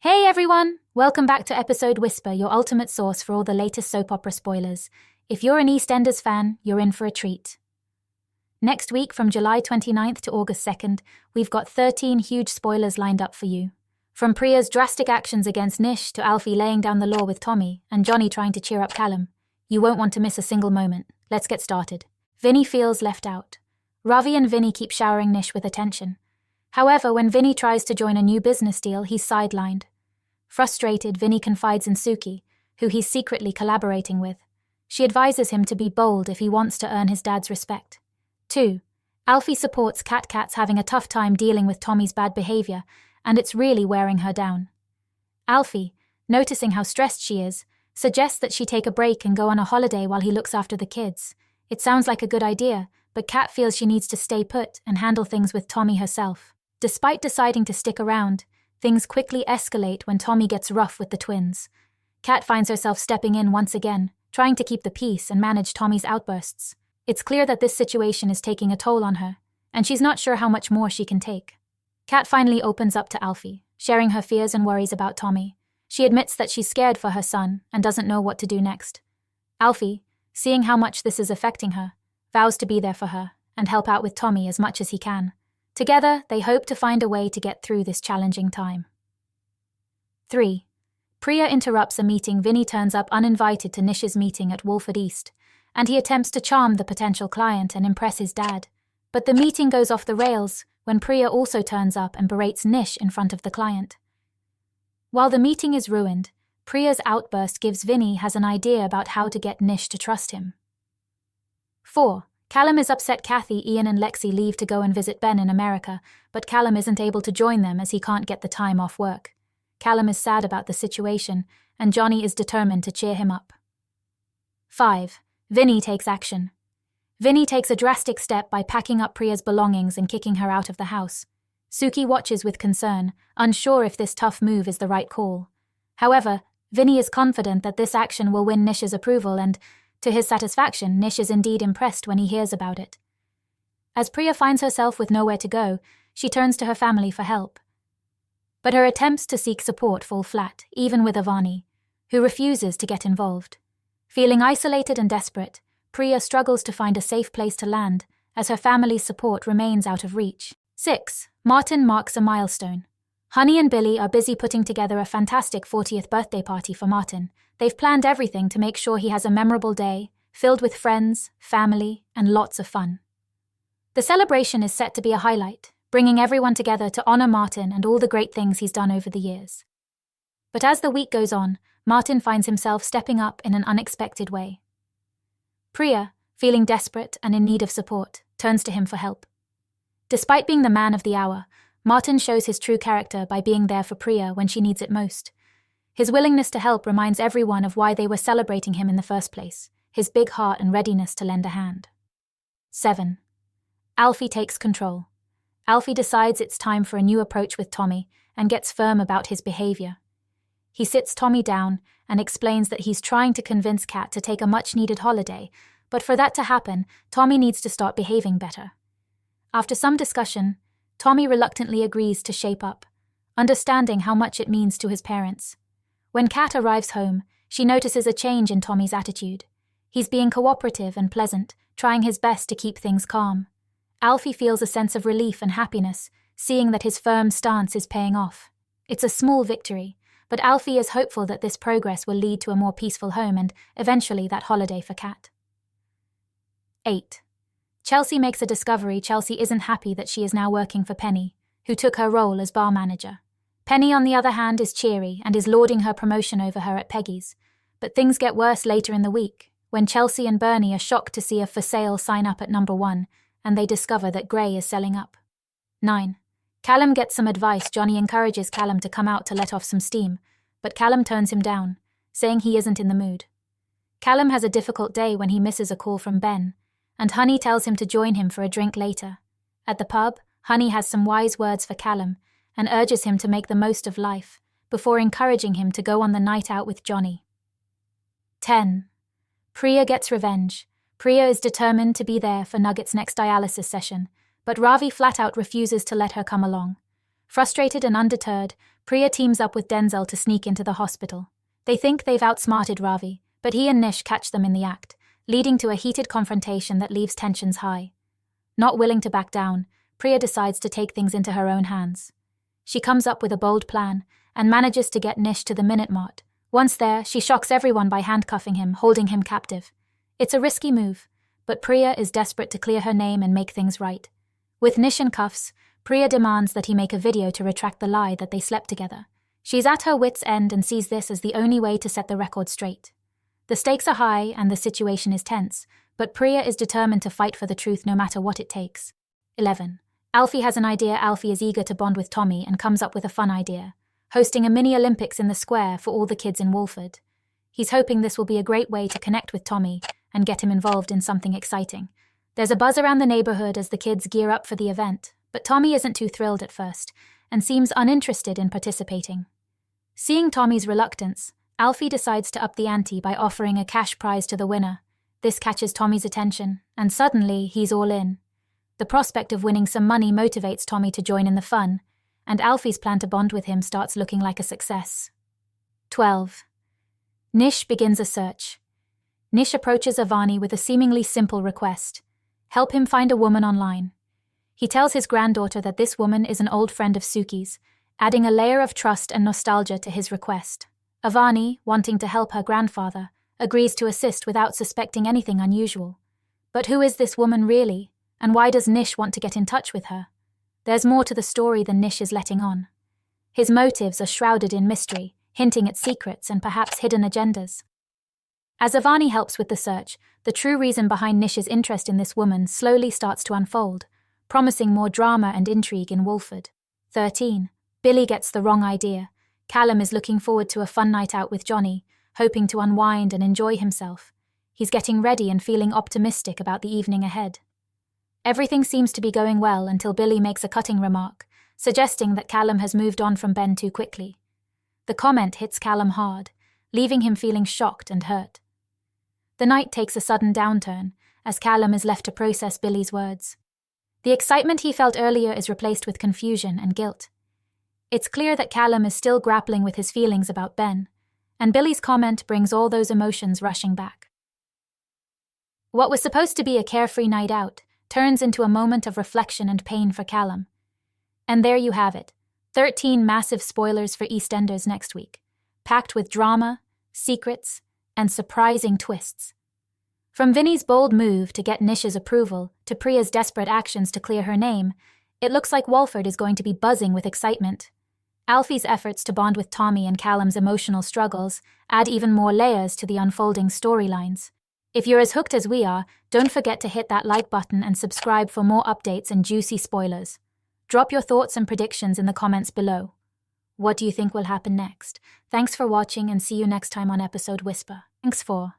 Hey everyone! Welcome back to Episode Whisper, your ultimate source for all the latest soap opera spoilers. If you're an EastEnders fan, you're in for a treat. Next week, from July 29th to August 2nd, we've got 13 huge spoilers lined up for you. From Priya's drastic actions against Nish to Alfie laying down the law with Tommy and Johnny trying to cheer up Callum, you won't want to miss a single moment. Let's get started. Vinny feels left out. Ravi and Vinny keep showering Nish with attention. However, when Vinny tries to join a new business deal, he's sidelined. Frustrated, Vinny confides in Suki, who he's secretly collaborating with. She advises him to be bold if he wants to earn his dad's respect. 2. Alfie supports Kat's having a tough time dealing with Tommy's bad behavior, and it's really wearing her down. Alfie, noticing how stressed she is, suggests that she take a break and go on a holiday while he looks after the kids. It sounds like a good idea, but Kat feels she needs to stay put and handle things with Tommy herself. Despite deciding to stick around, things quickly escalate when Tommy gets rough with the twins. Kat finds herself stepping in once again, trying to keep the peace and manage Tommy's outbursts. It's clear that this situation is taking a toll on her, and she's not sure how much more she can take. Kat finally opens up to Alfie, sharing her fears and worries about Tommy. She admits that she's scared for her son and doesn't know what to do next. Alfie, seeing how much this is affecting her, vows to be there for her and help out with Tommy as much as he can. Together, they hope to find a way to get through this challenging time. 3. Priya interrupts a meeting. Vinny turns up uninvited to Nish's meeting at Wolford East, and he attempts to charm the potential client and impress his dad. But the meeting goes off the rails when Priya also turns up and berates Nish in front of the client. While the meeting is ruined, Priya's outburst gives Vinny has an idea about how to get Nish to trust him. 4. Callum is upset Kathy, Ian and Lexi leave to go and visit Ben in America, but Callum isn't able to join them as he can't get the time off work. Callum is sad about the situation, and Johnny is determined to cheer him up. 5. Vinny takes action. Vinny takes a drastic step by packing up Priya's belongings and kicking her out of the house. Suki watches with concern, unsure if this tough move is the right call. However, Vinny is confident that this action will win Nish's approval and, to his satisfaction, Nish is indeed impressed when he hears about it. As Priya finds herself with nowhere to go, she turns to her family for help. But her attempts to seek support fall flat, even with Avani, who refuses to get involved. Feeling isolated and desperate, Priya struggles to find a safe place to land, as her family's support remains out of reach. 6. Martin marks a milestone. Honey and Billy are busy putting together a fantastic 40th birthday party for Martin. They've planned everything to make sure he has a memorable day, filled with friends, family, and lots of fun. The celebration is set to be a highlight, bringing everyone together to honor Martin and all the great things he's done over the years. But as the week goes on, Martin finds himself stepping up in an unexpected way. Priya, feeling desperate and in need of support, turns to him for help. Despite being the man of the hour, Martin shows his true character by being there for Priya when she needs it most. His willingness to help reminds everyone of why they were celebrating him in the first place, his big heart and readiness to lend a hand. 7. Alfie takes control. Alfie decides it's time for a new approach with Tommy and gets firm about his behavior. He sits Tommy down and explains that he's trying to convince Kat to take a much-needed holiday, but for that to happen, Tommy needs to start behaving better. After some discussion, Tommy reluctantly agrees to shape up, understanding how much it means to his parents. When Kat arrives home, she notices a change in Tommy's attitude. He's being cooperative and pleasant, trying his best to keep things calm. Alfie feels a sense of relief and happiness, seeing that his firm stance is paying off. It's a small victory, but Alfie is hopeful that this progress will lead to a more peaceful home and, eventually, that holiday for Kat. 8. Chelsea makes a discovery. Chelsea isn't happy that she is now working for Penny, who took her role as bar manager. Penny, on the other hand, is cheery and is lauding her promotion over her at Peggy's. But things get worse later in the week, when Chelsea and Bernie are shocked to see a for sale sign up at number 1, and they discover that Gray is selling up. 9. Callum gets some advice. Johnny encourages Callum to come out to let off some steam, but Callum turns him down, saying he isn't in the mood. Callum has a difficult day when he misses a call from Ben, and Honey tells him to join him for a drink later. At the pub, Honey has some wise words for Callum and urges him to make the most of life, before encouraging him to go on the night out with Johnny. 10. Priya gets revenge. Priya is determined to be there for Nugget's next dialysis session, but Ravi flat out refuses to let her come along. Frustrated and undeterred, Priya teams up with Denzel to sneak into the hospital. They think they've outsmarted Ravi, but he and Nish catch them in the act, leading to a heated confrontation that leaves tensions high. Not willing to back down, Priya decides to take things into her own hands. She comes up with a bold plan and manages to get Nish to the Minute Mart. Once there, she shocks everyone by handcuffing him, holding him captive. It's a risky move, but Priya is desperate to clear her name and make things right. With Nish in cuffs, Priya demands that he make a video to retract the lie that they slept together. She's at her wit's end and sees this as the only way to set the record straight. The stakes are high and the situation is tense, but Priya is determined to fight for the truth no matter what it takes. 11. Alfie has an idea. Alfie is eager to bond with Tommy and comes up with a fun idea, hosting a mini Olympics in the square for all the kids in Wolford. He's hoping this will be a great way to connect with Tommy and get him involved in something exciting. There's a buzz around the neighborhood as the kids gear up for the event, but Tommy isn't too thrilled at first and seems uninterested in participating. Seeing Tommy's reluctance, Alfie decides to up the ante by offering a cash prize to the winner. This catches Tommy's attention, and suddenly he's all in. The prospect of winning some money motivates Tommy to join in the fun, and Alfie's plan to bond with him starts looking like a success. 12. Nish begins a search. Nish approaches Avani with a seemingly simple request: help him find a woman online. He tells his granddaughter that this woman is an old friend of Suki's, adding a layer of trust and nostalgia to his request. Avani, wanting to help her grandfather, agrees to assist without suspecting anything unusual. But who is this woman really, and why does Nish want to get in touch with her? There's more to the story than Nish is letting on. His motives are shrouded in mystery, hinting at secrets and perhaps hidden agendas. As Avani helps with the search, the true reason behind Nish's interest in this woman slowly starts to unfold, promising more drama and intrigue in Wolford. 13. Billy gets the wrong idea. Callum is looking forward to a fun night out with Johnny, hoping to unwind and enjoy himself. He's getting ready and feeling optimistic about the evening ahead. Everything seems to be going well until Billy makes a cutting remark, suggesting that Callum has moved on from Ben too quickly. The comment hits Callum hard, leaving him feeling shocked and hurt. The night takes a sudden downturn, as Callum is left to process Billy's words. The excitement he felt earlier is replaced with confusion and guilt. It's clear that Callum is still grappling with his feelings about Ben, and Billy's comment brings all those emotions rushing back. What was supposed to be a carefree night out turns into a moment of reflection and pain for Callum. And there you have it, 13 massive spoilers for EastEnders next week, packed with drama, secrets, and surprising twists. From Vinny's bold move to get Nish's approval to Priya's desperate actions to clear her name, it looks like Wolford is going to be buzzing with excitement. Alfie's efforts to bond with Tommy and Callum's emotional struggles add even more layers to the unfolding storylines. If you're as hooked as we are, don't forget to hit that like button and subscribe for more updates and juicy spoilers. Drop your thoughts and predictions in the comments below. What do you think will happen next? Thanks for watching and see you next time on episode Whisper. Thanks for